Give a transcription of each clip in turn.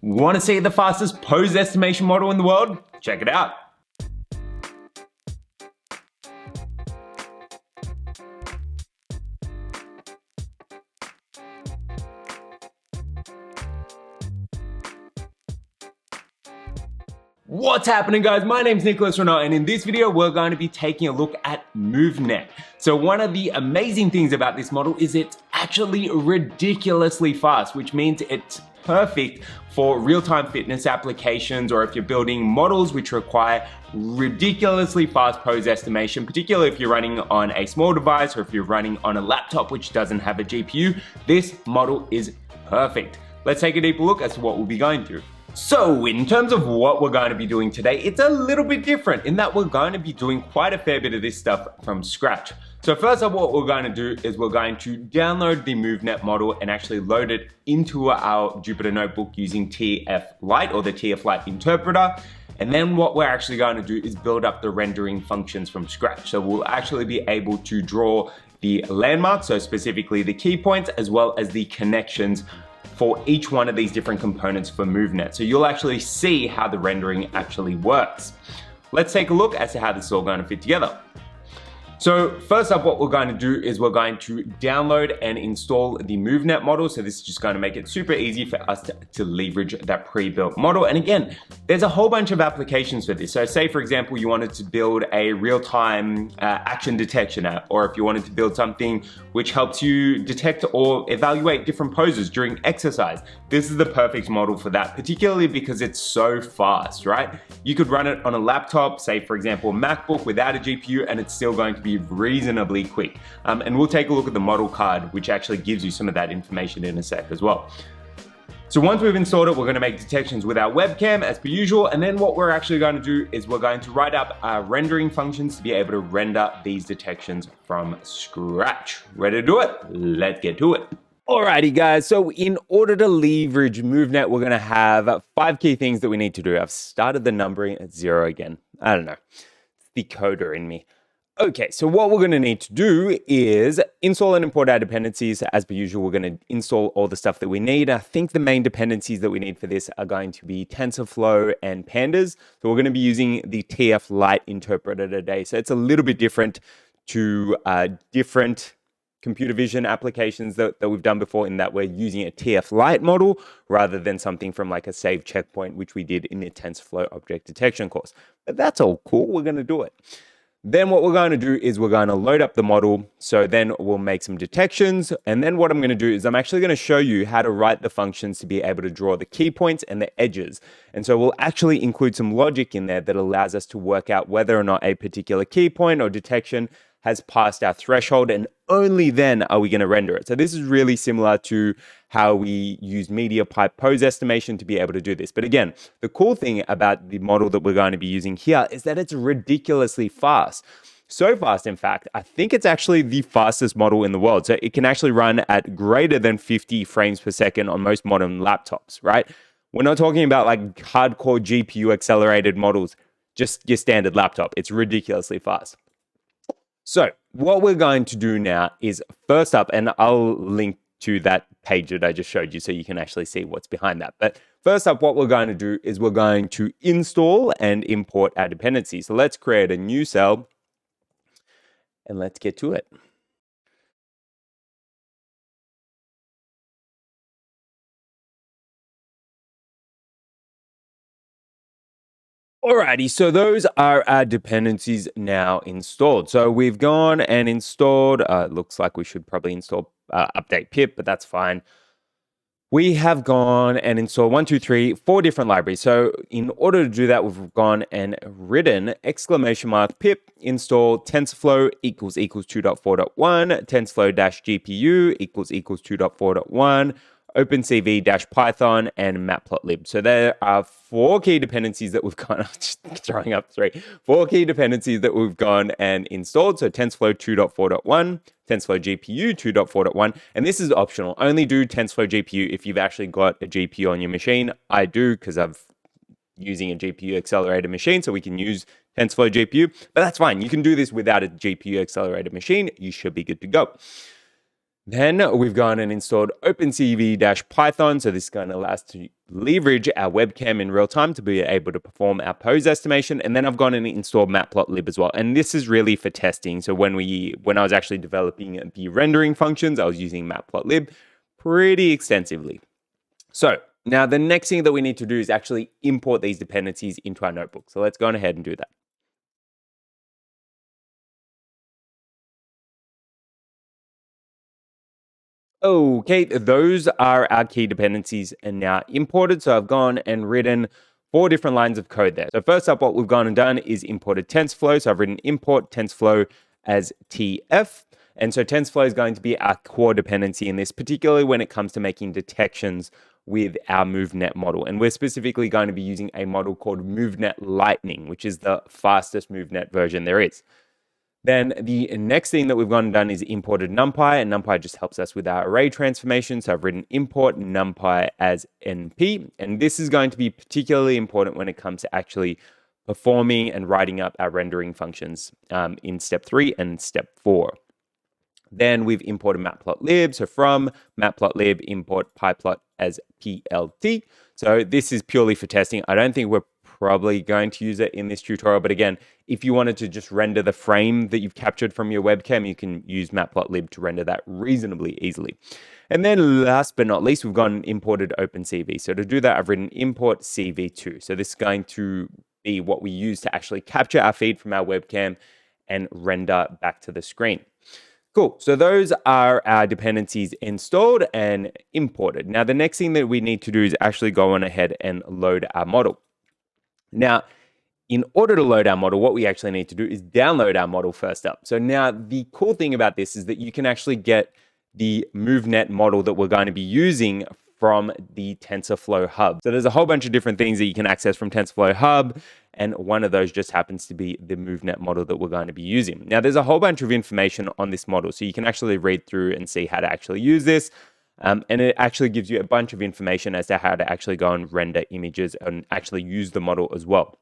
Want to see the fastest pose estimation model in the world? Check it out. What's happening, guys? My name's Nicholas Renault, and in this video we're going to be taking a look at MoveNet. So one of the amazing things about this model is it's actually ridiculously fast, which means it's perfect for real-time fitness applications, or if you're building models which require ridiculously fast pose estimation, particularly if you're running on a small device or if you're running on a laptop which doesn't have a GPU. This model is perfect. Let's take a deeper look as to what we'll be going through. So in terms of what we're going to be doing today, it's a little bit different in that we're going to be doing quite a fair bit of this stuff from scratch. So first up, what we're going to do is we're going to download the MoveNet model and actually load it into our Jupyter Notebook using TFLite or the TFLite interpreter. And then what we're actually going to do is build up the rendering functions from scratch. So we'll actually be able to draw the landmarks, so specifically the key points, as well as the connections for each one of these different components for MoveNet. So you'll actually see how the rendering actually works. Let's take a look as to how this is all going to fit together. So first up, what we're going to do is we're going to download and install the MoveNet model. So this is just going to make it super easy for us to leverage that pre-built model. And again, there's a whole bunch of applications for this. So say, for example, you wanted to build a real-time action detection app, or if you wanted to build something which helps you detect or evaluate different poses during exercise. This is the perfect model for that, particularly because it's so fast, right? You could run it on a laptop, say, for example, a MacBook without a GPU, and it's still going to be reasonably quick. And we'll take a look at the model card, which actually gives you some of that information in a sec as well. So once we've installed it, we're going to make detections with our webcam as per usual. And then what we're actually going to do is we're going to write up our rendering functions to be able to render these detections from scratch. Ready to do it? Let's get to it. Alrighty, guys, so in order to leverage MoveNet, we're going to have 5 key things that we need to do. I've started the numbering at 0 again. I don't know. It's the coder in me. Okay, so what we're going to need to do is install and import our dependencies. As per usual, we're going to install all the stuff that we need. I think the main dependencies that we need for this are going to be TensorFlow and Pandas. So we're going to be using the TFLite interpreter today. So it's a little bit different to different computer vision applications that we've done before, in that we're using a TFLite model rather than something from like a save checkpoint, which we did in the TensorFlow object detection course. But that's all cool. We're going to do it. Then what we're going to do is we're going to load up the model. So then we'll make some detections. And then what I'm going to do is I'm actually going to show you how to write the functions to be able to draw the key points and the edges. And so we'll actually include some logic in there that allows us to work out whether or not a particular key point or detection has passed our threshold, and only then are we going to render it. So this is really similar to how we use media pipe pose estimation to be able to do this. But again, the cool thing about the model that we're going to be using here is that it's ridiculously fast. So fast, in fact, I think it's actually the fastest model in the world. So it can actually run at greater than 50 frames per second on most modern laptops, right? We're not talking about like hardcore GPU accelerated models, just your standard laptop. It's ridiculously fast. So what we're going to do now is, first up, and I'll link to that page that I just showed you so you can actually see what's behind that. But first up, what we're going to do is we're going to install and import our dependencies. So let's create a new cell and let's get to it. Alrighty, so those are our dependencies now installed. So we've gone and installed, looks like we should probably install update pip, but that's fine. We have gone and installed 1, 2, 3, 4 different libraries. So in order to do that, we've gone and written !pip install TensorFlow equals 2.4.1, TensorFlow-GPU equals 2.4.1, OpenCV-Python, and Matplotlib. So there are 4 key dependencies that we've gone, just throwing up 4 key dependencies that we've gone and installed. So TensorFlow 2.4.1, TensorFlow GPU 2.4.1, and this is optional. Only do TensorFlow GPU if you've actually got a GPU on your machine. I do, because I'm using a GPU accelerated machine, so we can use TensorFlow GPU, but that's fine. You can do this without a GPU accelerated machine. You should be good to go. Then we've gone and installed OpenCV-Python. So this is going to allow us to leverage our webcam in real time to be able to perform our pose estimation. And then I've gone and installed Matplotlib as well. And this is really for testing. So when I was actually developing the rendering functions, I was using Matplotlib pretty extensively. So now the next thing that we need to do is actually import these dependencies into our notebook. So let's go on ahead and do that. Okay, those are our key dependencies and now imported. So I've gone and written 4 different lines of code there. So first up, what we've gone and done is imported TensorFlow. So I've written import TensorFlow as TF. And so TensorFlow is going to be our core dependency in this, particularly when it comes to making detections with our MoveNet model. And we're specifically going to be using a model called MoveNet Lightning, which is the fastest MoveNet version there is. Then the next thing that we've gone and done is imported NumPy, and NumPy just helps us with our array transformation. So I've written import NumPy as NP, and this is going to be particularly important when it comes to actually performing and writing up our rendering functions in step 3 and step 4. Then we've imported Matplotlib. So from Matplotlib, import pyplot as PLT. So this is purely for testing. I don't think we're probably going to use it in this tutorial. But again, if you wanted to just render the frame that you've captured from your webcam, you can use Matplotlib to render that reasonably easily. And then last but not least, we've gone and imported OpenCV. So to do that, I've written import CV2. So this is going to be what we use to actually capture our feed from our webcam and render back to the screen. Cool. So those are our dependencies installed and imported. Now, the next thing that we need to do is actually go on ahead and load our model. Now, in order to load our model, what we actually need to do is download our model first up. So now the cool thing about this is that you can actually get the MoveNet model that we're going to be using from the TensorFlow Hub. So there's a whole bunch of different things that you can access from TensorFlow Hub, and one of those just happens to be the MoveNet model that we're going to be using. Now, there's a whole bunch of information on this model, so you can actually read through and see how to actually use this. And it actually gives you a bunch of information as to how to actually go and render images and actually use the model as well.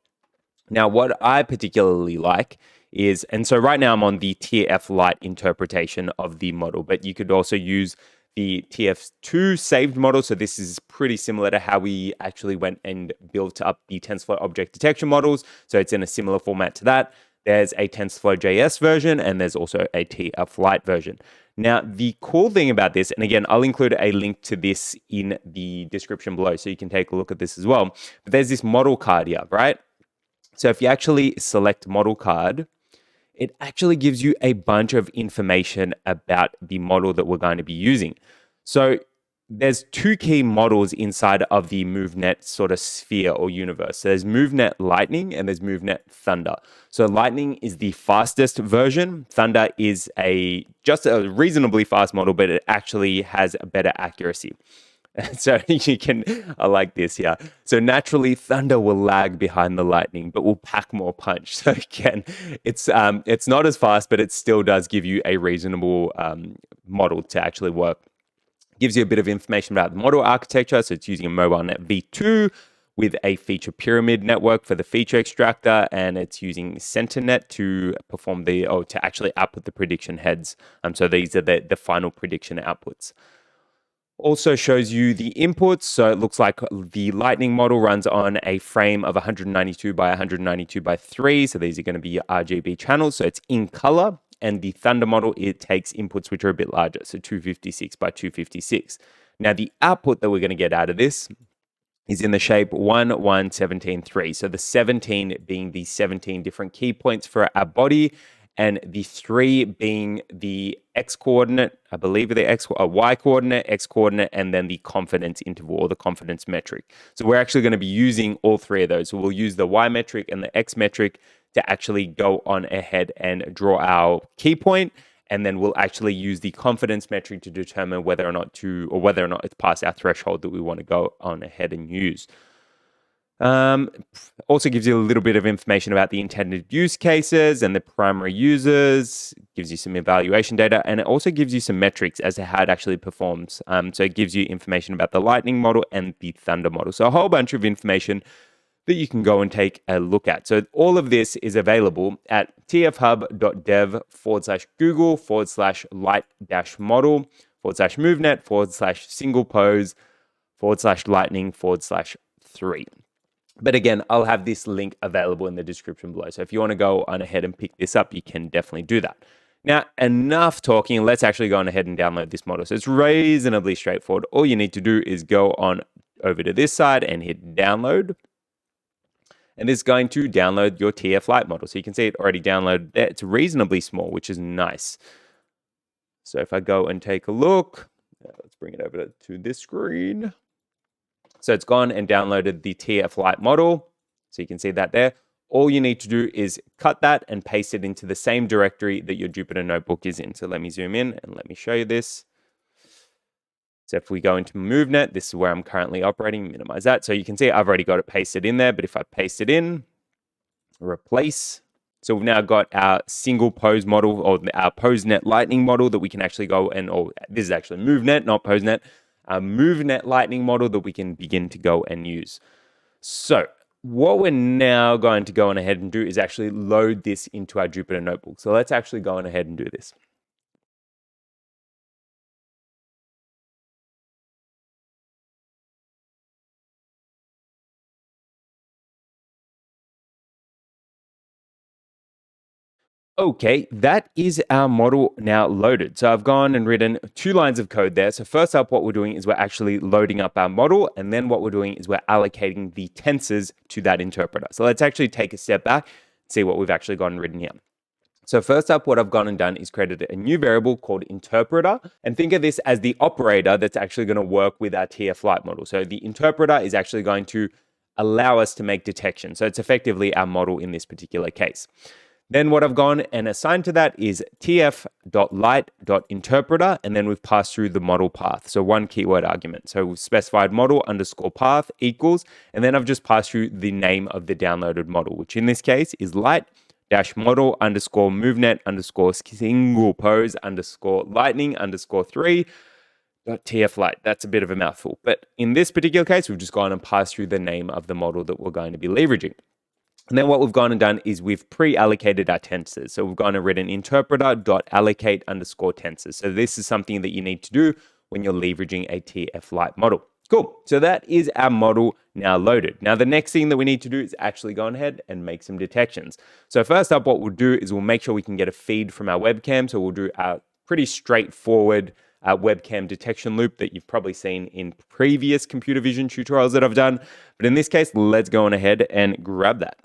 Now, what I particularly like is, and so right now I'm on the TFLite interpretation of the model, but you could also use the TF2 saved model. So this is pretty similar to how we actually went and built up the TensorFlow object detection models. So it's in a similar format to that. There's a TensorFlow JS version, and there's also a TFLite version. Now, the cool thing about this, and again, I'll include a link to this in the description below, so you can take a look at this as well. But there's this model card here, right? So if you actually select model card, it actually gives you a bunch of information about the model that we're going to be using. So there's 2 key models inside of the MoveNet sort of sphere or universe. So there's MoveNet Lightning and there's MoveNet Thunder. So Lightning is the fastest version. Thunder is just a reasonably fast model, but it actually has a better accuracy. So you can, I like this here. So naturally, Thunder will lag behind the Lightning, but will pack more punch. So again, it's not as fast, but it still does give you a reasonable model to actually work. Gives you a bit of information about the model architecture. So it's using a MobileNet V2 with a feature pyramid network for the feature extractor, and it's using CenterNet to perform to actually output the prediction heads. So these are the final prediction outputs. Also shows you the inputs. So it looks like the Lightning model runs on a frame of 192 by 192 by 3. So these are going to be RGB channels. So it's in color. And the Thunder model, it takes inputs which are a bit larger. So 256 by 256. Now the output that we're going to get out of this is in the shape 1, 1, 17, 3. So the 17 being the 17 different key points for our body, and the 3 being the X coordinate, I believe the Y coordinate, X coordinate, and then the confidence interval or the confidence metric. So we're actually going to be using all 3 of those. So we'll use the Y metric and the X metric to actually go on ahead and draw our key point. And then we'll actually use the confidence metric to determine whether or not it's past our threshold that we want to go on ahead and use. Also gives you a little bit of information about the intended use cases and the primary users, gives you some evaluation data, and it also gives you some metrics as to how it actually performs. So it gives you information about the Lightning model and the Thunder model. So a whole bunch of information that you can go and take a look at. So all of this is available at tfhub.dev/Google/light-model /MoveNet /single pose /lightning /3. But again, I'll have this link available in the description below. So if you want to go on ahead and pick this up, you can definitely do that. Now, enough talking. Let's actually go on ahead and download this model. So it's reasonably straightforward. All you need to do is go on over to this side and hit download. And it's going to download your TFLite model. So you can see it already downloaded there. It's reasonably small, which is nice. So if I go and take a look, let's bring it over to this screen. So it's gone and downloaded the TFLite model. So you can see that there. All you need to do is cut that and paste it into the same directory that your Jupyter Notebook is in. So let me zoom in and let me show you this. So if we go into MoveNet, this is where I'm currently operating, minimize that. So you can see I've already got it pasted in there, but if I paste it in, replace. So we've now got our single pose model, or our PoseNet Lightning model that we can actually go and, or this is actually MoveNet, not PoseNet, a MoveNet Lightning model that we can begin to go and use. So what we're now going to go on ahead and do is actually load this into our Jupyter Notebook. So let's actually go on ahead and do this. Okay, that is our model now loaded. So I've gone and written 2 lines of code there. So first up, what we're doing is we're actually loading up our model. And then what we're doing is we're allocating the tensors to that interpreter. So let's actually take a step back and see what we've actually got and written here. So first up, what I've gone and done is created a new variable called interpreter. And think of this as the operator that's actually going to work with our TFLite model. So the interpreter is actually going to allow us to make detection. So it's effectively our model in this particular case. Then what I've gone and assigned to that is tf.lite.interpreter, and then we've passed through the model path. So 1 keyword argument. So we've specified model underscore path equals, and then I've just passed through the name of the downloaded model, which in this case is light dash model underscore MoveNet underscore single pose underscore lightning underscore 3 .TFLite. That's a bit of a mouthful. But in this particular case, we've just gone and passed through the name of the model that we're going to be leveraging. And then what we've gone and done is we've pre-allocated our tensors. So we've gone and written interpreter.allocate underscore tensors. So this is something that you need to do when you're leveraging a TFLite model. Cool. So that is our model now loaded. Now, the next thing that we need to do is actually go ahead and make some detections. So first up, what we'll do is we'll make sure we can get a feed from our webcam. So we'll do our pretty straightforward webcam detection loop that you've probably seen in previous computer vision tutorials that I've done. But in this case, let's go on ahead and grab that.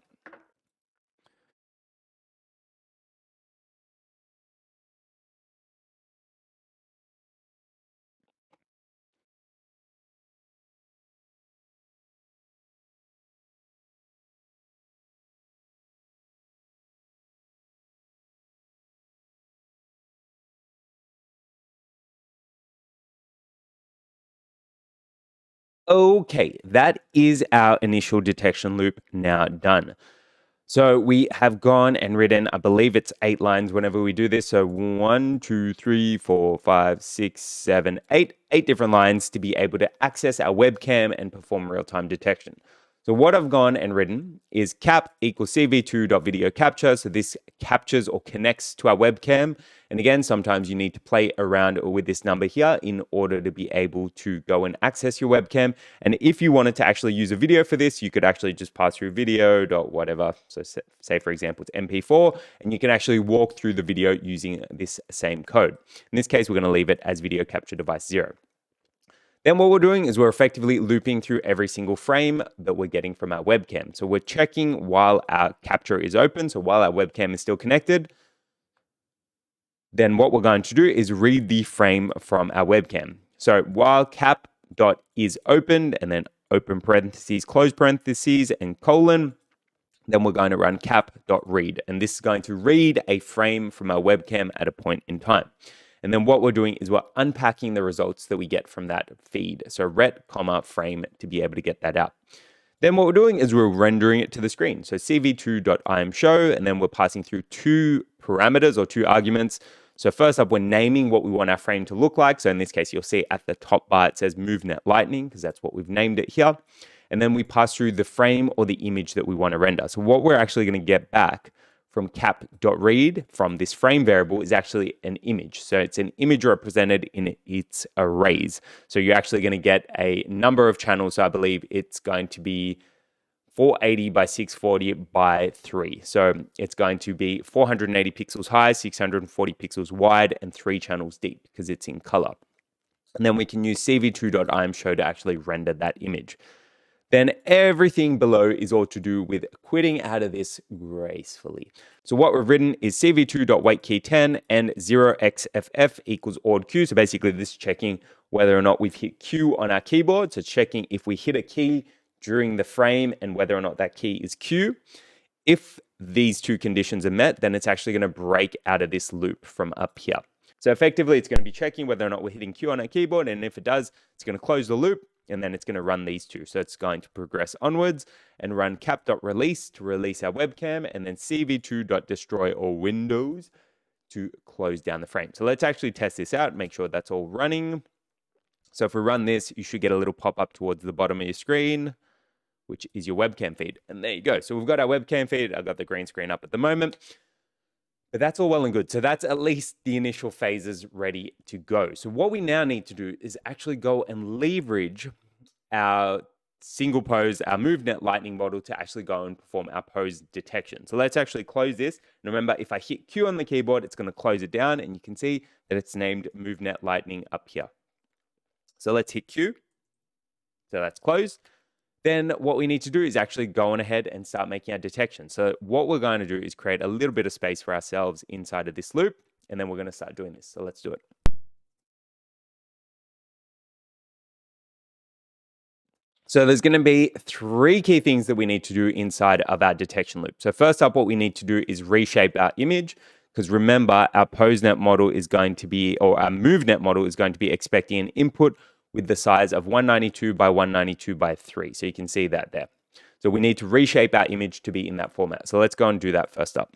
Okay, that is our initial detection loop now done. So we have gone and written, I believe it's 8 lines whenever we do this. So 1, 2, 3, 4, 5, 6, 7, 8 different lines to be able to access our webcam and perform real-time detection. So what I've gone and written is cap equals cv2.video capture. So this captures or connects to our webcam. And again, sometimes you need to play around with this number here in order to be able to go and access your webcam. And if you wanted to actually use a video for this, you could actually just pass through video.whatever. So say, for example, it's MP4, and you can actually walk through the video using this same code. In this case, we're going to leave it as video capture device 0. Then what we're doing is we're effectively looping through every single frame that we're getting from our webcam. So we're checking while our capture is open, so while our webcam is still connected. Then what we're going to do is read the frame from our webcam. So while cap.is opened, and then open parentheses, close parentheses, and colon, then we're going to run cap.read. And this is going to read a frame from our webcam at a point in time. And then what we're doing is we're unpacking the results that we get from that feed. So ret, frame to be able to get that out. Then what we're doing is we're rendering it to the screen. So cv2.imshow, and then we're passing through 2 parameters or 2 arguments. So first up, we're naming what we want our frame to look like. So in this case, you'll see at the top bar, it says MoveNet Lightning, because that's what we've named it here. And then we pass through the frame or the image that we want to render. So what we're actually going to get back from cap.read from this frame variable is actually an image. So it's an image represented in its arrays. So you're actually going to get a number of channels. So I believe it's going to be 480 by 640 by 3. So it's going to be 480 pixels high, 640 pixels wide, and 3 channels deep because it's in color. And then we can use cv2.imshow to actually render that image. Then everything below is all to do with quitting out of this gracefully. So what we've written is cv2.waitKey10 and 0xff equals odd q. So basically this is checking whether or not we've hit q on our keyboard. So checking if we hit a key during the frame and whether or not that key is q. If these two conditions are met, then it's actually going to break out of this loop from up here. So effectively, it's going to be checking whether or not we're hitting q on our keyboard. And if it does, it's going to close the loop. And then it's going to run these two. So it's going to progress onwards and run cap.release to release our webcam, and then cv2.destroy all windows to close down the frame. So let's actually test this out, make sure that's all running. So if we run this, you should get a little pop-up towards the bottom of your screen, which is your webcam feed. And there you go. So we've got our webcam feed. I've got the green screen up at the moment. But that's all well and good. So that's at least the initial phases ready to go. So what we now need to do is actually go and leverage our single pose, our MoveNet Lightning model to actually go and perform our pose detection. So let's actually close this. And remember, if I hit Q on the keyboard, it's going to close it down. And you can see that it's named MoveNet Lightning up here. So let's hit Q. So that's closed. Then what we need to do is actually go on ahead and start making our detection. So what we're going to do is create a little bit of space for ourselves inside of this loop, and then we're going to start doing this. So let's do it. So there's going to be 3 key things that we need to do inside of our detection loop. So first up, what we need to do is reshape our image, because remember, our PoseNet model is going to be, or our MoveNet model is going to be expecting an input with the size of 192 by 192 by 3. So you can see that there. So we need to reshape our image to be in that format. So let's go and do that first up.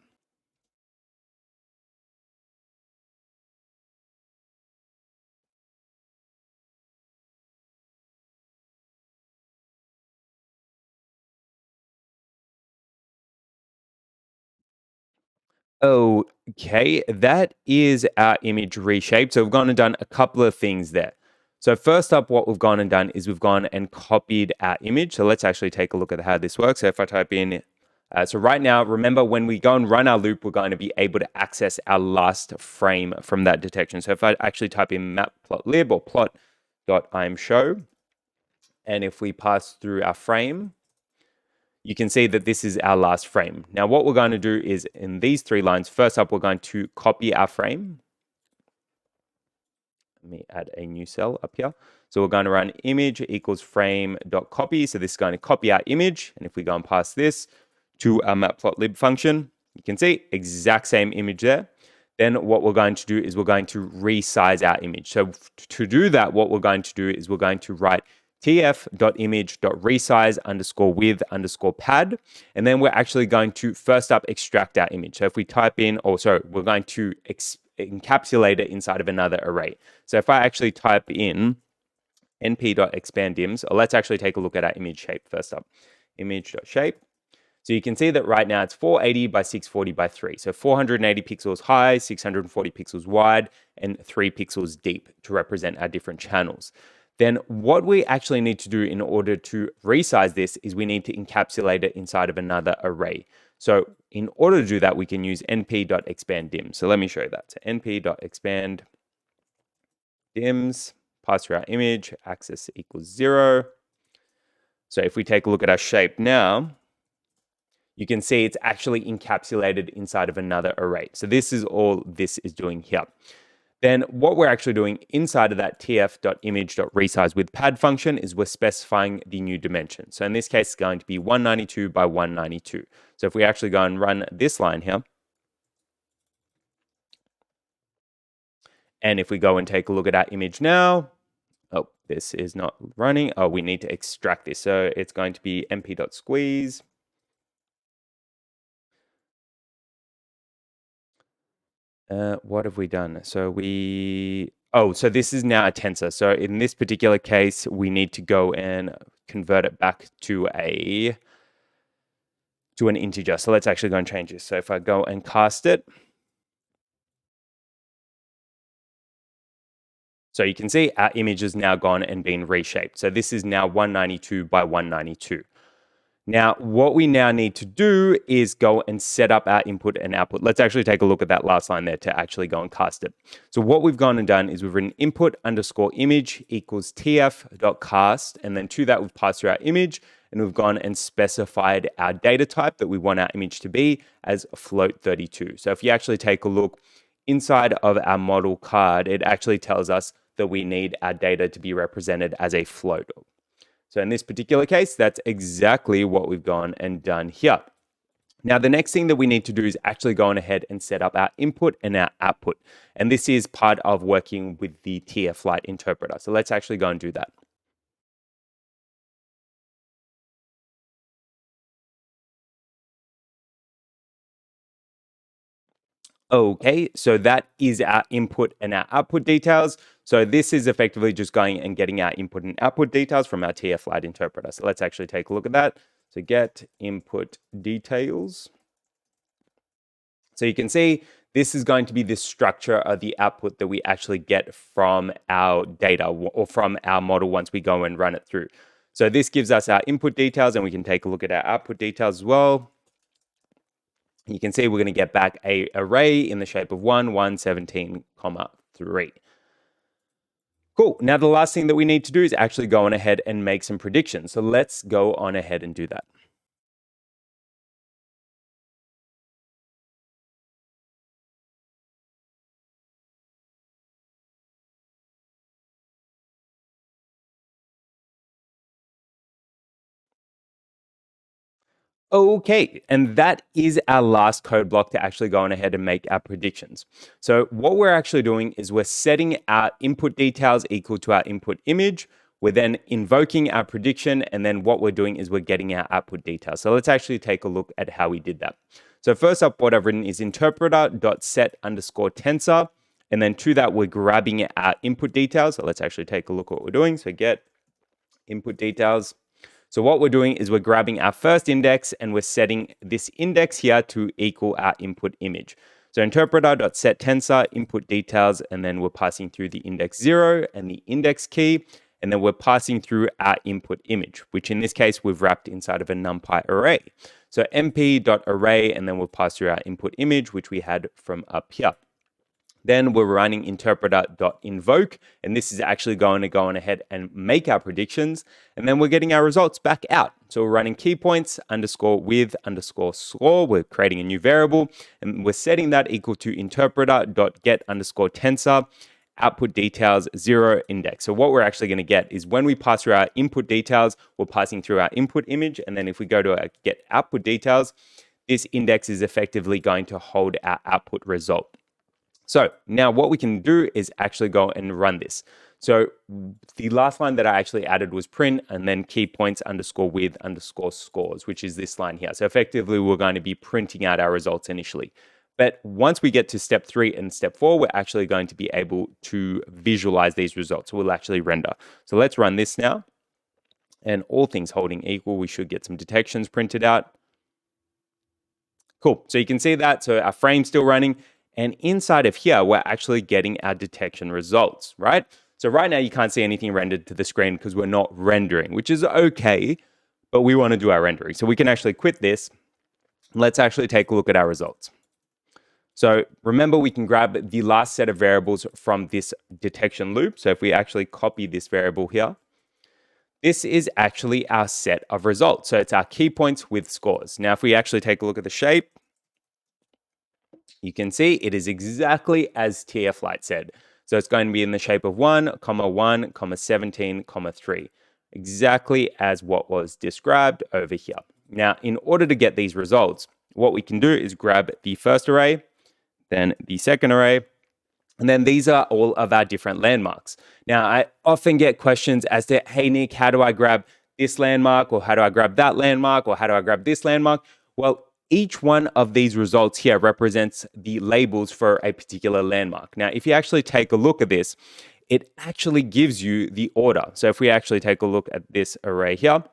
Okay, that is our image reshaped. So we've gone and done a couple of things there. So first up, what we've gone and done is we've gone and copied our image. So let's actually take a look at how this works. So if I type in, so right now, remember when we go and run our loop, we're going to be able to access our last frame from that detection. So if I actually type in matplotlib or plot.imshow, and if we pass through our frame, you can see that this is our last frame. Now, what we're going to do is in these 3 lines, first up, we're going to copy our frame. Let me add a new cell up here. So we're going to run image equals frame.copy. So this is going to copy our image. And if we go and pass this to our matplotlib function, you can see exact same image there. Then what we're going to do is we're going to resize our image. So to do that, what we're going to do is we're going to write tf.image.resize_with_pad. And then we're actually going to first up extract our image. So if we type in, we're going to encapsulate it inside of another array. So if I actually type in np.expanddims, or let's actually take a look at our image shape first up. Image.shape. So you can see that right now it's 480 by 640 by 3. So 480 pixels high, 640 pixels wide, and 3 pixels deep to represent our different channels. Then what we actually need to do in order to resize this is we need to encapsulate it inside of another array. So in order to do that, we can use np.expanddims. So let me show you that. So np.expanddims, pass through our image, axis equals 0. So if we take a look at our shape now, you can see it's actually encapsulated inside of another array. So this is all this is doing here. Then what we're actually doing inside of that tf.image.resizewithPad function is we're specifying the new dimension. So in this case, it's going to be 192 by 192. So if we actually go and run this line here, and if we go and take a look at our image now, oh, this is not running. Oh, we need to extract this. So it's going to be mp.squeeze. What have we done? So so this is now a tensor. So in this particular case, we need to go and convert it back to a to an integer. So let's actually go and change this. So if I go and cast it, so you can see our image has now gone and been reshaped. So this is now 192 by 192. Now, what we now need to do is go and set up our input and output. Let's actually take a look at that last line there to actually go and cast it. So what we've gone and done is we've written input underscore image equals tf.cast, and then to that we've passed through our image, and we've gone and specified our data type that we want our image to be as float32. So if you actually take a look inside of our model card, it actually tells us that we need our data to be represented as a float. So in this particular case, that's exactly what we've gone and done here. Now, the next thing that we need to do is actually go on ahead and set up our input and our output. And this is part of working with the TFLite interpreter. So let's actually go and do that. Okay, so that is our input and our output details. So this is effectively just going and getting our input and output details from our TFLite interpreter. So let's actually take a look at that. So get input details. So you can see this is going to be the structure of the output that we actually get from our data or from our model once we go and run it through. So this gives us our input details, and we can take a look at our output details as well. You can see we're going to get back an array in the shape of 1, 1, 17, 3. Cool. Now, the last thing that we need to do is actually go on ahead and make some predictions. So let's go on ahead and do that. Okay, and that is our last code block to actually go on ahead and make our predictions. So what we're actually doing is we're setting our input details equal to our input image. We're then invoking our prediction, and then what we're doing is we're getting our output details. So let's actually take a look at how we did that. So first up, what I've written is interpreter.set_tensor, and then to that, we're grabbing our input details. So let's actually take a look at what we're doing. So get input details. So what we're doing is we're grabbing our first index and we're setting this index here to equal our input image. So interpreter.setTensor input details, and then we're passing through the index 0 and the index key, and then we're passing through our input image, which in this case we've wrapped inside of a NumPy array. So mp.array, and then we'll pass through our input image, which we had from up here. Then we're running interpreter.invoke, and this is actually going to go on ahead and make our predictions, and then we're getting our results back out. So we're running keypoints underscore with underscore score. We're creating a new variable, and we're setting that equal to interpreter.get underscore tensor output details 0 index. So what we're actually going to get is when we pass through our input details, we're passing through our input image, and then if we go to our get output details, this index is effectively going to hold our output result. So now what we can do is actually go and run this. So the last line that I actually added was print and then keypoints underscore with underscore scores, which is this line here. So effectively, we're going to be printing out our results initially. But once we get to step 3 and step 4, we're actually going to be able to visualize these results. So we'll actually render. So let's run this now. And all things holding equal, we should get some detections printed out. Cool. So you can see that. So our frame's still running. And inside of here, we're actually getting our detection results, right? So right now, you can't see anything rendered to the screen because we're not rendering, which is okay, but we want to do our rendering. So we can actually quit this. Let's actually take a look at our results. So remember, we can grab the last set of variables from this detection loop. So if we actually copy this variable here, this is actually our set of results. So it's our key points with scores. Now, if we actually take a look at the shape, you can see it is exactly as TFLite said. So it's going to be in the shape of 1, 1, 17, 3, exactly as what was described over here. Now, in order to get these results, what we can do is grab the first array, then the second array, and then these are all of our different landmarks. Now, I often get questions as to, hey, Nick, how do I grab this landmark, or how do I grab that landmark, or how do I grab this landmark? Well, each one of these results here represents the labels for a particular landmark. Now, if you actually take a look at this, it actually gives you the order. So if we actually take a look at this array here,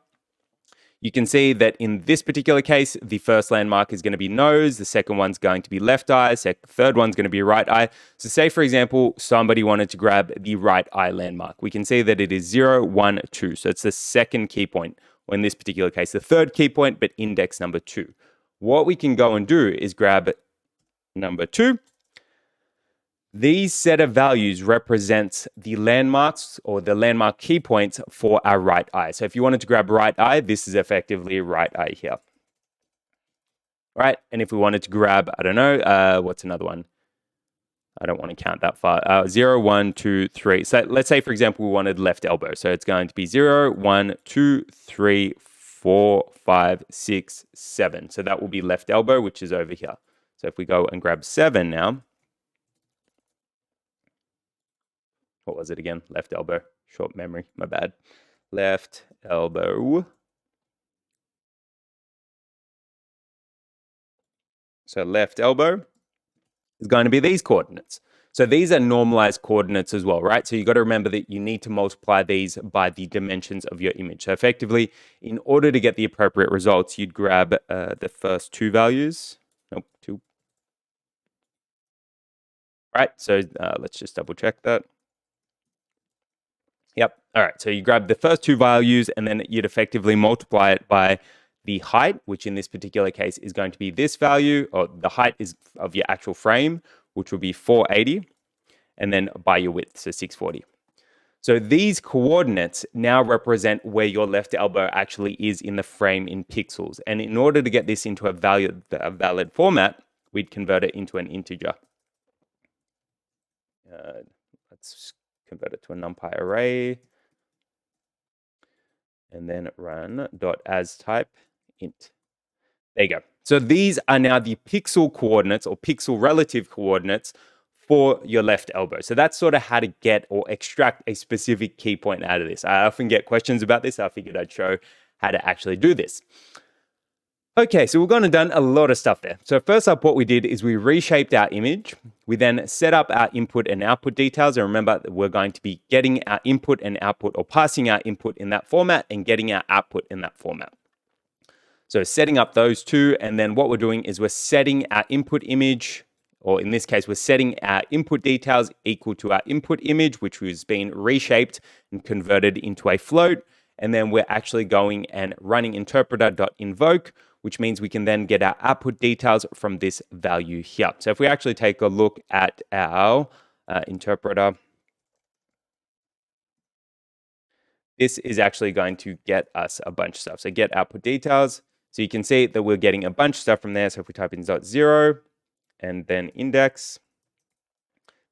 You can see that in this particular case, the first landmark is going to be nose, the second one's going to be left eye, third one's going to be right eye. So say, for example, somebody wanted to grab the right eye landmark. We can see that it is 0, 1, 2. So it's the second key point, or in this particular case, the third key point, but index number 2. What we can go and do is grab number 2. These set of values represents the landmarks or the landmark key points for our right eye. So if you wanted to grab right eye, this is effectively right eye here. Right? And if we wanted to grab, I don't know, what's another one? I don't want to count that far. 0, 1, 2, 3. So let's say, for example, we wanted left elbow. So it's going to be 0, 1, 2, 3, 4, 5, 6, 7. So that will be left elbow, which is over here. So if we go and grab 7 now, what was it again? Left elbow. Short memory. My bad. Left elbow. So left elbow is going to be these coordinates. So these are normalized coordinates as well, right? So you got to remember that you need to multiply these by the dimensions of your image. So effectively, in order to get the appropriate results, you'd grab the first 2 values. Nope, 2. Right, so let's just double check that. Yep. All right. So you grab the first 2 values and then you'd effectively multiply it by the height, which in this particular case is going to be this value, or the height is of your actual frame, which will be 480, and then by your width, so 640. So these coordinates now represent where your left elbow actually is in the frame in pixels. And in order to get this into a valid format, we'd convert it into an integer. Let's convert it to a NumPy array, and then run .asType int. There you go. So these are now the pixel coordinates or pixel relative coordinates for your left elbow. So that's sort of how to get or extract a specific key point out of this. I often get questions about this. I figured I'd show how to actually do this. Okay, so we've gone and done a lot of stuff there. So first up, what we did is we reshaped our image. We then set up our input and output details. And remember that we're going to be getting our input and output, or passing our input in that format and getting our output in that format. So setting up those two, and then what we're doing is we're setting our input image, or in this case, we're setting our input details equal to our input image, which was being reshaped and converted into a float. And then we're actually going and running interpreter.invoke, which means we can then get our output details from this value here. So if we actually take a look at our interpreter, this is actually going to get us a bunch of stuff. So get output details. So you can see that we're getting a bunch of stuff from there. So if we type in .0 and then index,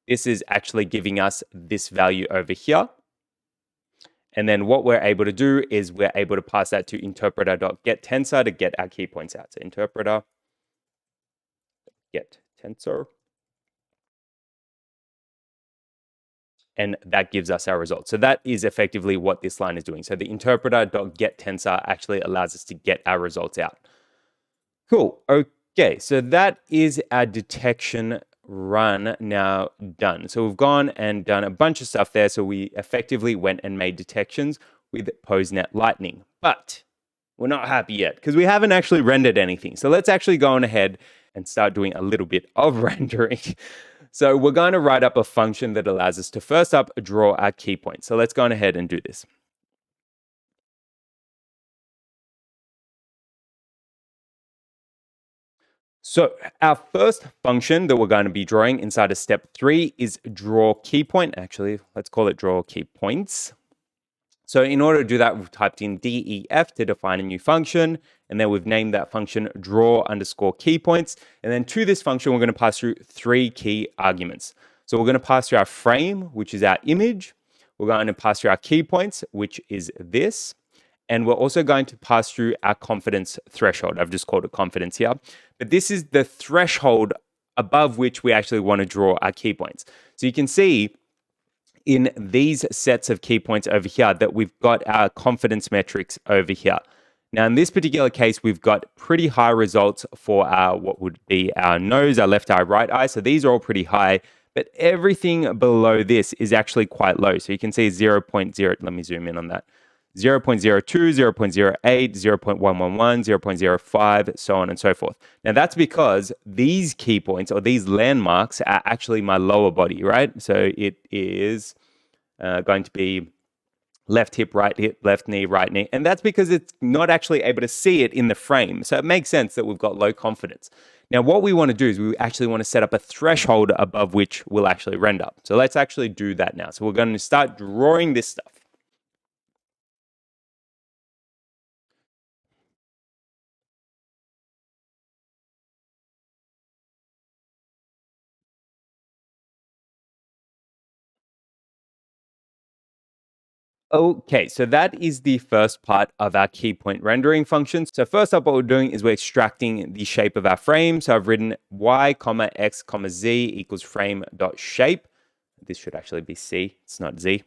this is actually giving us this value over here. And then what we're able to do is we're able to pass that to interpreter.getTensor to get our key points out. So interpreter.getTensor. And that gives us our result. So that is effectively what this line is doing. So the interpreter.getTensor actually allows us to get our results out. Cool. Okay, so that is our detection run now done. So we've gone and done a bunch of stuff there. So we effectively went and made detections with MoveNet Lightning. But we're not happy yet because we haven't actually rendered anything. So let's actually go on ahead and start doing a little bit of rendering. So we're going to write up a function that allows us to first up draw our key points. So let's go on ahead and do this. So our first function that we're going to be drawing inside of step 3 is draw key point. Actually, let's call it draw key points. So in order to do that, we've typed in def to define a new function, and then we've named that function draw underscore key points. And then to this function, we're going to pass through 3 key arguments. So we're going to pass through our frame, which is our image. We're going to pass through our key points, which is this. And we're also going to pass through our confidence threshold. I've just called it confidence here. But this is the threshold above which we actually want to draw our key points. So you can see in these sets of key points over here that we've got our confidence metrics over here. Now, in this particular case, we've got pretty high results for our what would be our nose, our left eye, right eye. So these are all pretty high, but everything below this is actually quite low. So you can see 0.0, let me zoom in on that. 0.02, 0.08, 0.111, 0.05, so on and so forth. Now that's because these key points or these landmarks are actually my lower body, right? So it is going to be left hip, left knee, right knee. And that's because it's not actually able to see it in the frame. So it makes sense that we've got low confidence. Now, what we want to do is we actually want to set up a threshold above which we'll actually render. So let's actually do that now. So we're going to start drawing this stuff. Okay, so that is the first part of our key point rendering function. So first up, what we're doing is we're extracting the shape of our frame. So I've written y, x, z equals frame.shape. This should actually be C, it's not Z.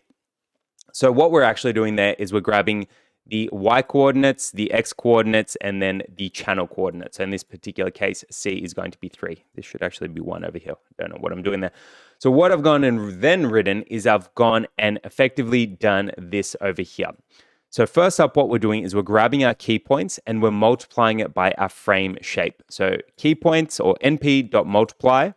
So what we're actually doing there is we're grabbing the y coordinates, the x coordinates, and then the channel coordinates. So in this particular case, C is going to be 3. This should actually be 1 over here. I don't know what I'm doing there. So what I've gone and then written is I've gone and effectively done this over here. So first up, what we're doing is we're grabbing our key points and we're multiplying it by our frame shape. So key points or np.multiply.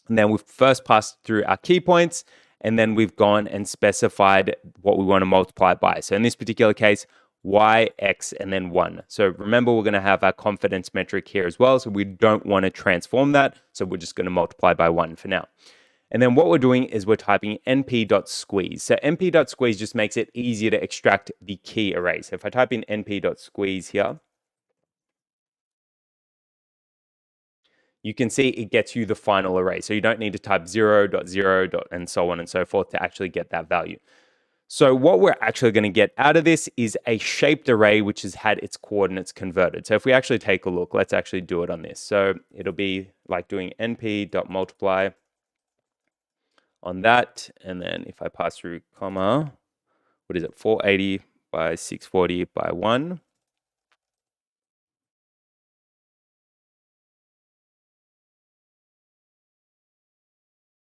And then we've first passed through our key points, and then we've gone and specified what we want to multiply by. So in this particular case, y, x, and then 1. So remember, we're going to have our confidence metric here as well. So we don't want to transform that. So we're just going to multiply by 1 for now. And then what we're doing is we're typing np.squeeze. So np.squeeze just makes it easier to extract the key array. So if I type in np.squeeze here, you can see it gets you the final array. So you don't need to type 0.0. And so on and so forth to actually get that value. So what we're actually going to get out of this is a shaped array which has had its coordinates converted. So if we actually take a look, let's actually do it on this. So it'll be like doing np.multiply on that. And then if I pass through comma, what is it? 480 by 640 by 1.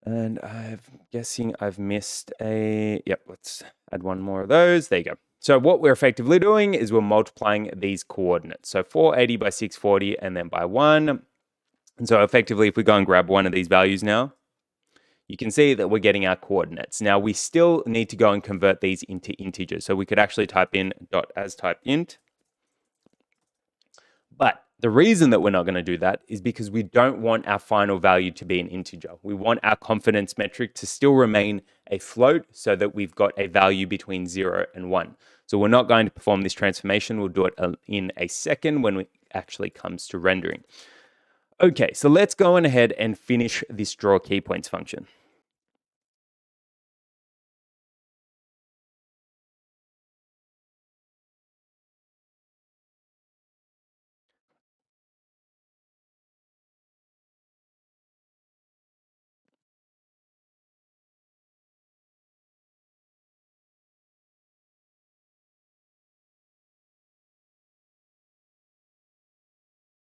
And I'm guessing I've missed yep, let's add one more of those. There you go. So what we're effectively doing is we're multiplying these coordinates. So 480 by 640 and then by 1. And so effectively, if we go and grab one of these values now, you can see that we're getting our coordinates. Now we still need to go and convert these into integers. So we could actually type in .asTypeInt. But the reason that we're not going to do that is because we don't want our final value to be an integer. We want our confidence metric to still remain a float so that we've got a value between 0 and 1. So we're not going to perform this transformation. We'll do it in a second when it actually comes to rendering. Okay, so let's go on ahead and finish this draw key points function.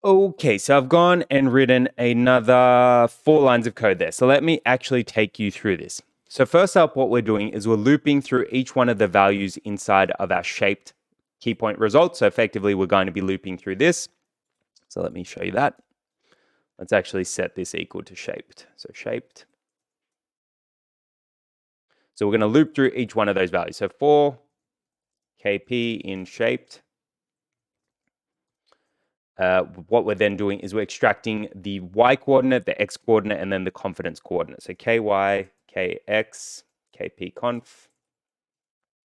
Okay, so I've gone and written another 4 lines of code there. So let me actually take you through this. So first up, what we're doing is we're looping through each one of the values inside of our shaped key point result. So effectively, we're going to be looping through this. So let me show you that. Let's actually set this equal to shaped. So shaped. So we're going to loop through each one of those values. So for kp in shaped, what we're then doing is we're extracting the y coordinate, the x coordinate, and then the confidence coordinate. So ky, kx, kpconf,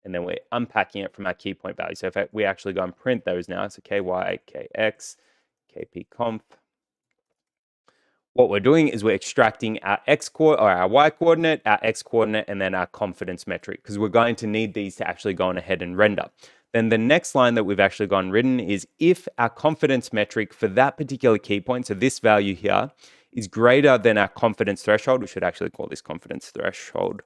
and then we're unpacking it from our key point value. So if we actually go and print those now, so ky, kx, kpconf, what we're doing is we're extracting our our y coordinate, our x coordinate, and then our confidence metric, because we're going to need these to actually go on ahead and render. Then the next line that we've actually gone written is if our confidence metric for that particular key point, so this value here, is greater than our confidence threshold, we should actually call this confidence threshold.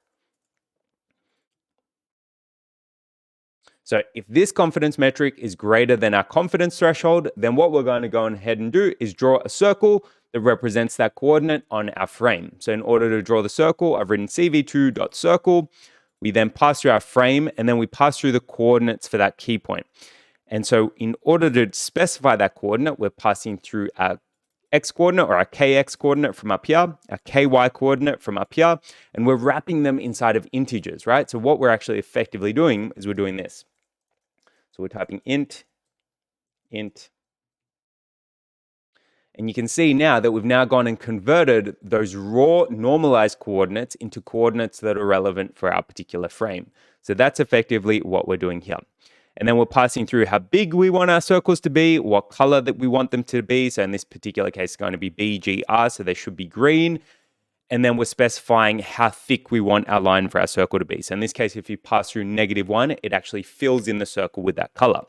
So if this confidence metric is greater than our confidence threshold, then what we're going to go ahead and do is draw a circle that represents that coordinate on our frame. So in order to draw the circle, I've written cv2.circle. We then pass through our frame, and then we pass through the coordinates for that key point. And so in order to specify that coordinate, we're passing through our x coordinate or our kx coordinate from up here, our ky coordinate from up here, and we're wrapping them inside of integers, right? So what we're actually effectively doing is we're doing this. So we're typing int, and you can see now that we've now gone and converted those raw normalized coordinates into coordinates that are relevant for our particular frame. So that's effectively what we're doing here. And then we're passing through how big we want our circles to be, what color that we want them to be. So in this particular case, it's going to be BGR, so they should be green. And then we're specifying how thick we want our line for our circle to be. So in this case, if you pass through -1, it actually fills in the circle with that color.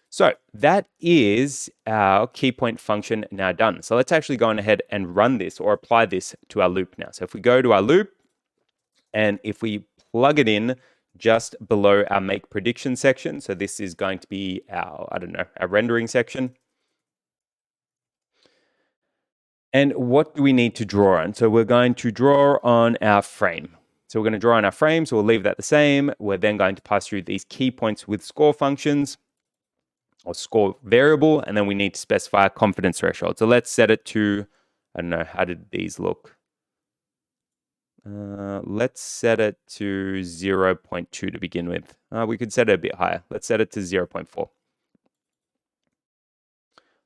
So that is our key point function now done. So let's actually go on ahead and run this or apply this to our loop now. So if we go to our loop and if we plug it in just below our make prediction section, so this is going to be our, our rendering section. And what do we need to draw on? So we're going to draw on our frame. So we're going to draw on our frame, so we'll leave that the same. We're then going to pass through these key points with score functions or score variable, and then we need to specify a confidence threshold. So let's set it to, how did these look? Let's set it to 0.2 to begin with. We could set it a bit higher. Let's set it to 0.4.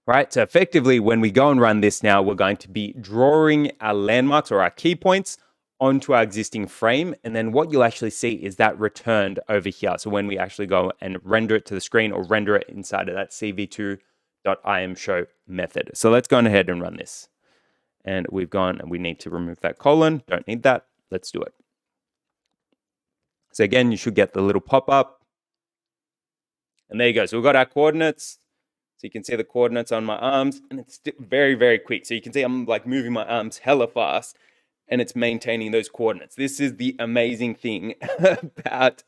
Right, so effectively, when we go and run this now, we're going to be drawing our landmarks or our key points onto our existing frame. And then what you'll actually see is that returned over here. So when we actually go and render it to the screen or render it inside of that cv2.imshow method. So let's go ahead and run this. And we've gone and we need to remove that colon. Don't need that. Let's do it. So again, you should get the little pop-up. And there you go. So we've got our coordinates. So you can see the coordinates on my arms, and it's very, very quick. So you can see I'm like moving my arms hella fast, and it's maintaining those coordinates. This is the amazing thing about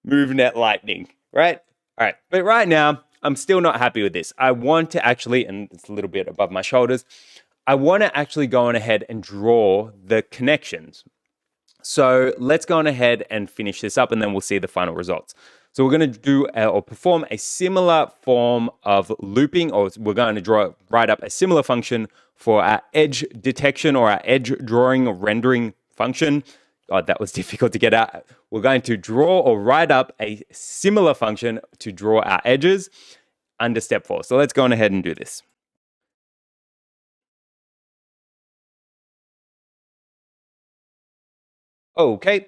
MoveNet Lightning, right? All right, but right now, I'm still not happy with this. I want to actually, and it's a little bit above my shoulders, I want to actually go on ahead and draw the connections. So let's go on ahead and finish this up, and then we'll see the final results. So we're going to do or perform a similar form of looping, or we're going to write up a similar function for our edge detection or our edge drawing or rendering function. God, that was difficult to get out. We're going to draw or write up a similar function to draw our edges under step 4. So let's go on ahead and do this. Okay.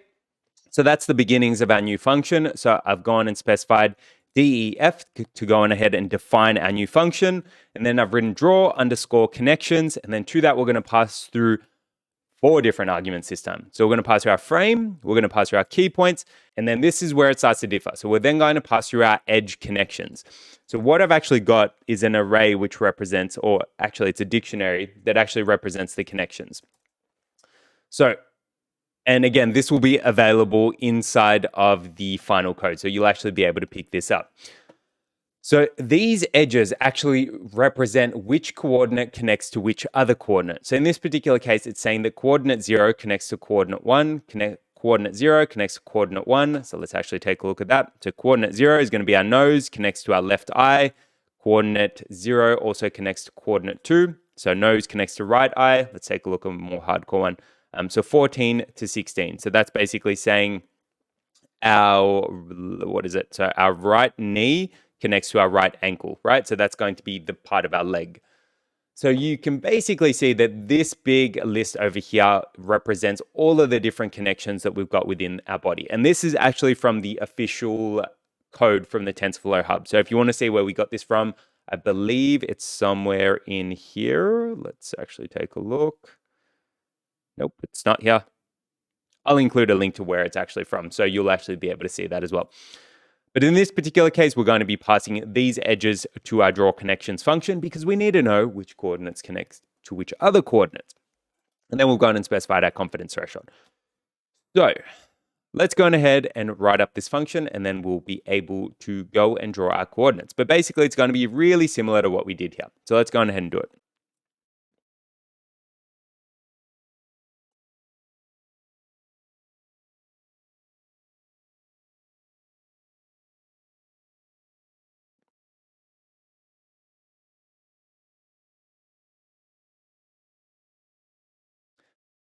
So that's the beginnings of our new function. So I've gone and specified DEF to go on ahead and define our new function. And then I've written draw underscore connections. And then to that, we're going to pass through 4 different arguments this time. So we're going to pass through our frame, we're going to pass through our key points, and then this is where it starts to differ. So we're then going to pass through our edge connections. So what I've actually got is an array which represents, or actually it's a dictionary that actually represents the connections. So, and again, this will be available inside of the final code. So you'll actually be able to pick this up. So these edges actually represent which coordinate connects to which other coordinate. So in this particular case, it's saying that coordinate 0 connects to coordinate 1, coordinate 0 connects to coordinate 1. So let's actually take a look at that. So coordinate 0 is going to be our nose, connects to our left eye. Coordinate 0 also connects to coordinate 2. So nose connects to right eye. Let's take a look at a more hardcore one. So 14 to 16. So that's basically saying our right knee connects to our right ankle, right? So that's going to be the part of our leg. So you can basically see that this big list over here represents all of the different connections that we've got within our body. And this is actually from the official code from the TensorFlow Hub. So if you want to see where we got this from, I believe it's somewhere in here. Let's actually take a look. Nope, it's not here. I'll include a link to where it's actually from, so you'll actually be able to see that as well. But in this particular case, we're going to be passing these edges to our draw connections function because we need to know which coordinates connect to which other coordinates. And then we'll go on and specify our confidence threshold. So let's go on ahead and write up this function, and then we'll be able to go and draw our coordinates. But basically, it's going to be really similar to what we did here. So let's go on ahead and do it.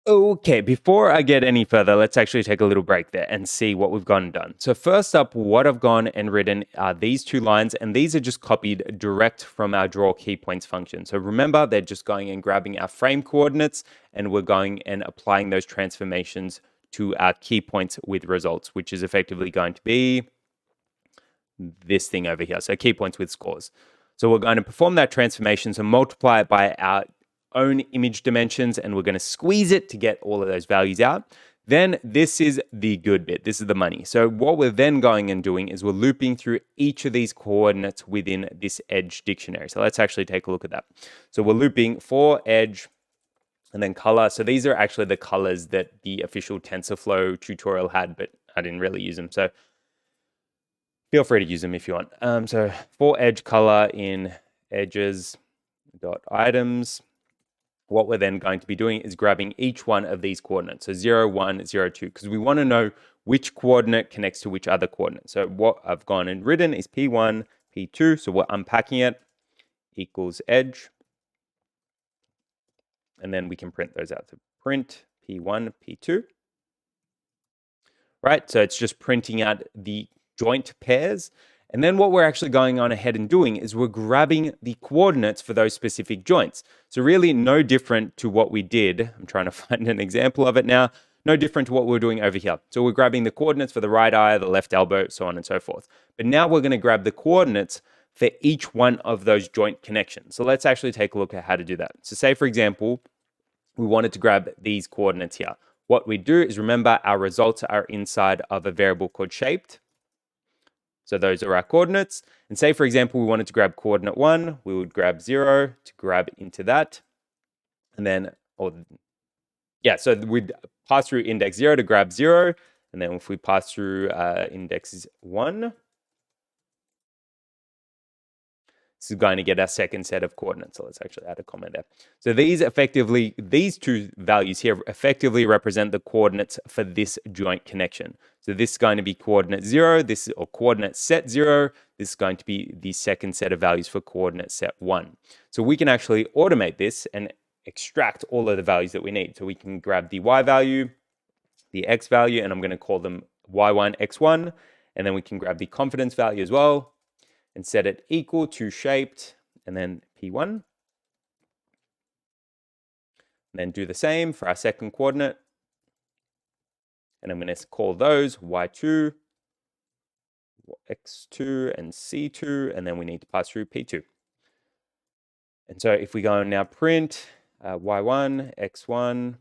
Okay, before I get any further, let's actually take a little break there and see what we've gone and done. So first up, what I've gone and written are these two lines, and these are just copied direct from our draw keypoints function. So remember, they're just going and grabbing our frame coordinates, and we're going and applying those transformations to our keypoints with results, which is effectively going to be this thing over here. So keypoints with scores. So we're going to perform that transformation, so multiply it by our own image dimensions, and we're going to squeeze it to get all of those values out. Then this is the good bit. This is the money. So what we're then going and doing is we're looping through each of these coordinates within this edge dictionary. So let's actually take a look at that. So we're looping for edge and then color. So these are actually the colors that the official TensorFlow tutorial had, but I didn't really use them. So feel free to use them if you want. So for edge color in edges.items, what we're then going to be doing is grabbing each one of these coordinates. So 0, 1, 0, 2, because we want to know which coordinate connects to which other coordinate. So what I've gone and written is P1, P2. So we're unpacking it equals edge. And then we can print those out. So print P1, P2. Right, so it's just printing out the joint pairs. And then what we're actually going on ahead and doing is we're grabbing the coordinates for those specific joints. So really no different to what we did. I'm trying to find an example of it now. No different to what we're doing over here. So we're grabbing the coordinates for the right eye, the left elbow, so on and so forth. But now we're going to grab the coordinates for each one of those joint connections. So let's actually take a look at how to do that. So say, for example, we wanted to grab these coordinates here. What we do is remember our results are inside of a variable called shaped. So those are our coordinates. And say, for example, we wanted to grab coordinate 1, we would grab 0 to grab into that. And then, so we'd pass through index 0 to grab 0. And then if we pass through index 1, this is going to get our second set of coordinates. So let's actually add a comment there. So these two values here effectively represent the coordinates for this joint connection. So this is going to be coordinate 0, or coordinate set 0. This is going to be the second set of values for coordinate set 1. So we can actually automate this and extract all of the values that we need. So we can grab the y value, the x value, and I'm going to call them y1, x1. And then we can grab the confidence value as well and set it equal to shaped, and then P1. And then do the same for our second coordinate. And I'm going to call those y2, x2, and c2, and then we need to pass through P2. And so if we go and now print y1, x1,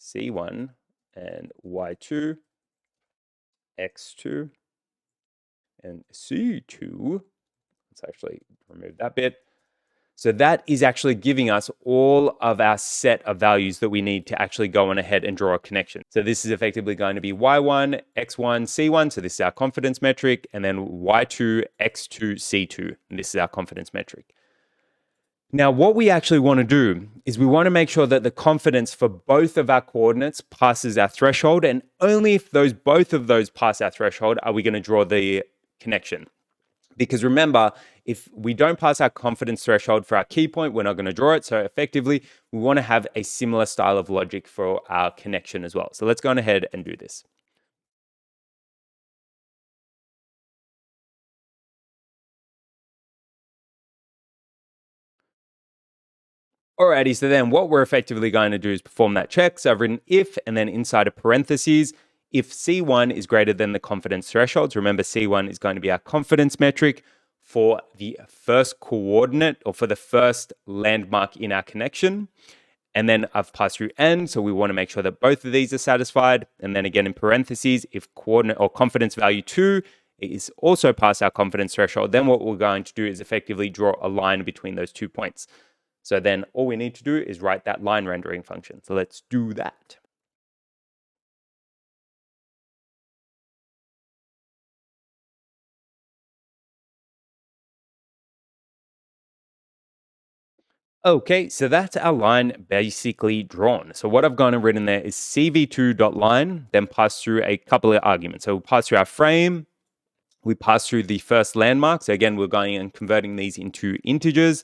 c1, and y2, x2, and C2, let's actually remove that bit. So that is actually giving us all of our set of values that we need to actually go on ahead and draw a connection. So this is effectively going to be Y1, X1, C1. So this is our confidence metric, and then Y2, X2, C2. And this is our confidence metric. Now, what we actually want to do is we want to make sure that the confidence for both of our coordinates passes our threshold, and only if both of those pass our threshold are we going to draw the connection. Because remember, if we don't pass our confidence threshold for our key point, we're not going to draw it. So effectively, we want to have a similar style of logic for our connection as well. So let's go on ahead and do this. Alrighty, so then what we're effectively going to do is perform that check. So I've written if, and then inside of parentheses, if C1 is greater than the confidence threshold. So remember, C1 is going to be our confidence metric for the first coordinate, or for the first landmark in our connection. And then I've passed through n, so we want to make sure that both of these are satisfied. And then again in parentheses, if coordinate or confidence value 2 is also past our confidence threshold, then what we're going to do is effectively draw a line between those 2 points. So then all we need to do is write that line rendering function. So let's do that. Okay, so that's our line basically drawn. So what I've gone and written there is cv2.line, then pass through a couple of arguments. So we'll pass through our frame, we pass through the first landmark. So again, we're going and converting these into integers.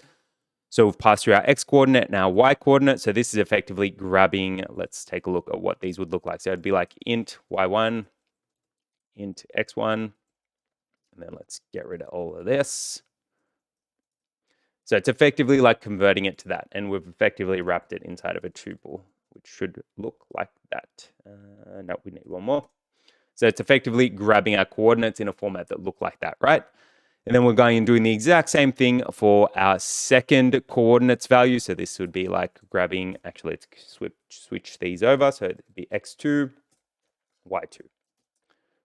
So we've passed through our x coordinate and our y coordinate. So this is effectively grabbing, let's take a look at what these would look like. So it'd be like int y1, int x1, and then let's get rid of all of this. So it's effectively like converting it to that, and we've effectively wrapped it inside of a tuple, which should look like that. No, we need one more. So it's effectively grabbing our coordinates in a format that look like that, right? And then we're going and doing the exact same thing for our second coordinates value. So this would be like grabbing, actually let's switch these over. So it'd be x2, y2.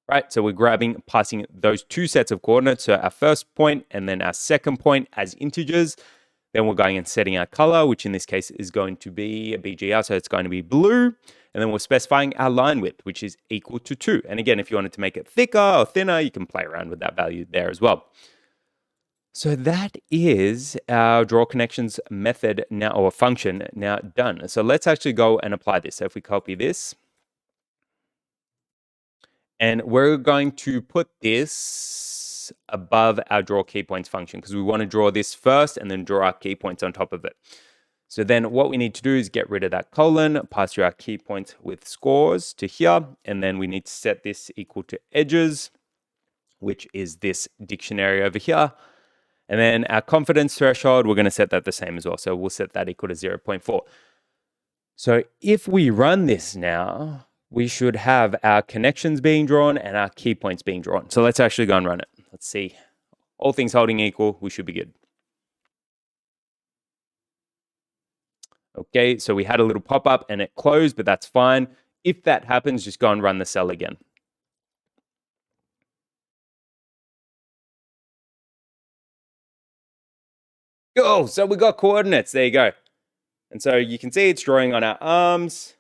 Right, so we're grabbing, passing those two sets of coordinates, so our first point and then our second point as integers. Then we're going and setting our color, which in this case is going to be a BGR, so it's going to be blue. And then we're specifying our line width, which is equal to 2. And again, if you wanted to make it thicker or thinner, you can play around with that value there as well. So that is our draw connections method now, or function now done. So let's actually go and apply this. So if we copy this, and we're going to put this above our draw key points function because we want to draw this first and then draw our key points on top of it. So then what we need to do is get rid of that colon, pass through our key points with scores to here, and then we need to set this equal to edges, which is this dictionary over here. And then our confidence threshold, we're going to set that the same as well. So we'll set that equal to 0.4. So if we run this now, we should have our connections being drawn and our key points being drawn. So let's actually go and run it. Let's see. All things holding equal, we should be good. Okay, so we had a little pop-up and it closed, but that's fine. If that happens, just go and run the cell again. Oh, so we got coordinates. There you go. And so you can see it's drawing on our arms.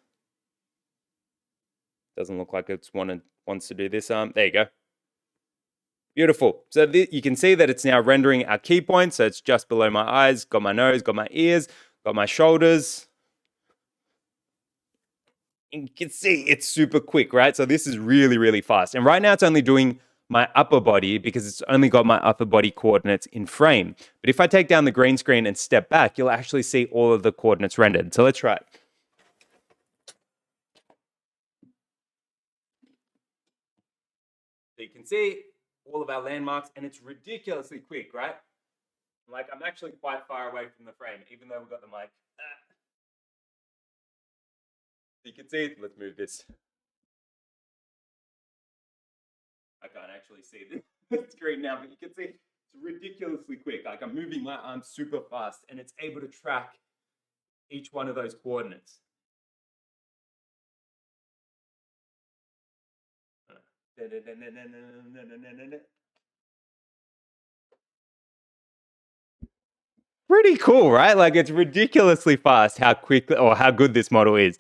Doesn't look like it wants to do this arm. There you go. Beautiful. So you can see that it's now rendering our key points. So it's just below my eyes, got my nose, got my ears, got my shoulders. You can see it's super quick, right? So this is really, really fast. And right now it's only doing my upper body because it's only got my upper body coordinates in frame. But if I take down the green screen and step back, you'll actually see all of the coordinates rendered. So let's try it. So you can see all of our landmarks and it's ridiculously quick, right? Like I'm actually quite far away from the frame, even though we've got the mic. You can see it. Let's move this. I can't actually see the screen now, but you can see it's ridiculously quick. Like I'm moving my arm super fast and it's able to track each one of those coordinates. Pretty cool, right? Like it's ridiculously fast how quick or how good this model is.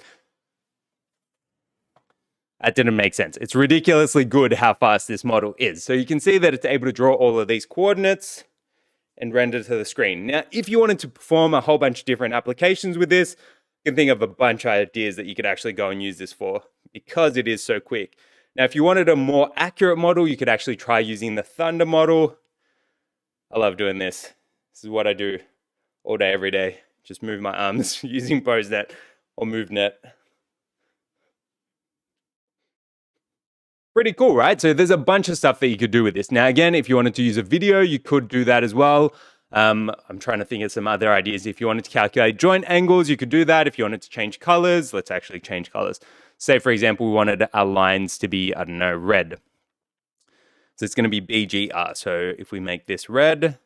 That didn't make sense. It's ridiculously good how fast this model is. So you can see that it's able to draw all of these coordinates and render to the screen. Now, if you wanted to perform a whole bunch of different applications with this, you can think of a bunch of ideas that you could actually go and use this for because it is so quick. Now, if you wanted a more accurate model, you could actually try using the Thunder model. I love doing this. This is what I do all day, every day. Just move my arms using PoseNet or MoveNet. Pretty cool, right? So there's a bunch of stuff that you could do with this. Now, again, if you wanted to use a video, you could do that as well. I'm trying to think of some other ideas. If you wanted to calculate joint angles, you could do that. If you wanted to change colors, let's actually change colors. Say, for example, we wanted our lines to be, I don't know, red. So it's going to be BGR. So if we make this red,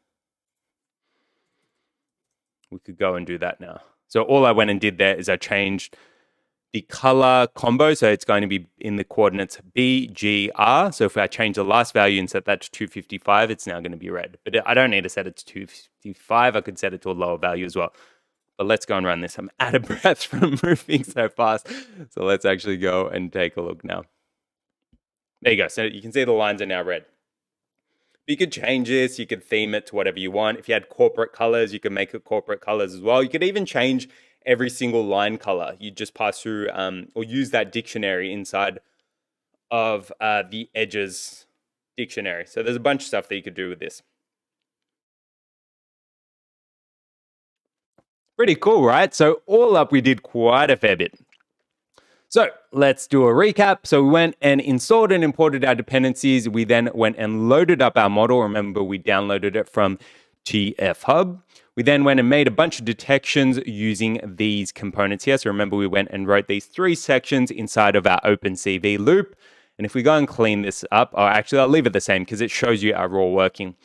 we could go and do that now. So all I went and did there is I changed the color combo. So it's going to be in the coordinates BGR. So if I change the last value and set that to 255, it's now going to be red. But I don't need to set it to 255. I could set it to a lower value as well. But let's go and run this. I'm out of breath from moving so fast. So let's actually go and take a look now. There you go. So you can see the lines are now red. You could change this. You could theme it to whatever you want. If you had corporate colors, you can make it corporate colors as well. You could even change every single line color. You just pass through or use that dictionary inside of the edges dictionary. So there's a bunch of stuff that you could do with this. Pretty cool, right? So all up, we did quite a fair bit. So let's do a recap. So we went and installed and imported our dependencies. We then went and loaded up our model. Remember, we downloaded it from TF Hub. We then went and made a bunch of detections using these components here. So remember, we went and wrote these 3 sections inside of our OpenCV loop. And if we go and clean this up, or actually I'll leave it the same because it shows you our raw working.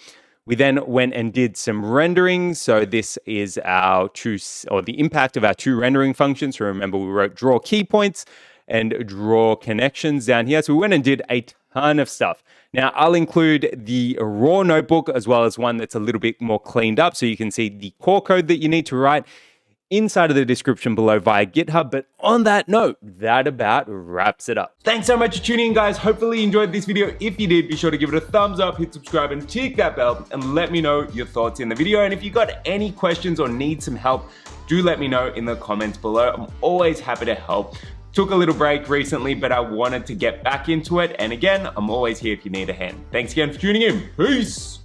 We then went and did some rendering. So this is our the impact of our 2 rendering functions. So remember, we wrote draw keypoints and draw connections down here. So we went and did a ton of stuff. Now I'll include the raw notebook as well as one that's a little bit more cleaned up so you can see the core code that you need to write inside of the description below via GitHub. But on that note, that about wraps it up. Thanks so much for tuning in, guys. Hopefully you enjoyed this video. If you did, be sure to give it a thumbs up, hit subscribe, and tick that bell, and let me know your thoughts in the video. And if you got any questions or need some help, do let me know in the comments below. I'm always happy to help. Took a little break recently, but I wanted to get back into it. And again, I'm always here if you need a hand. Thanks again for tuning in. Peace.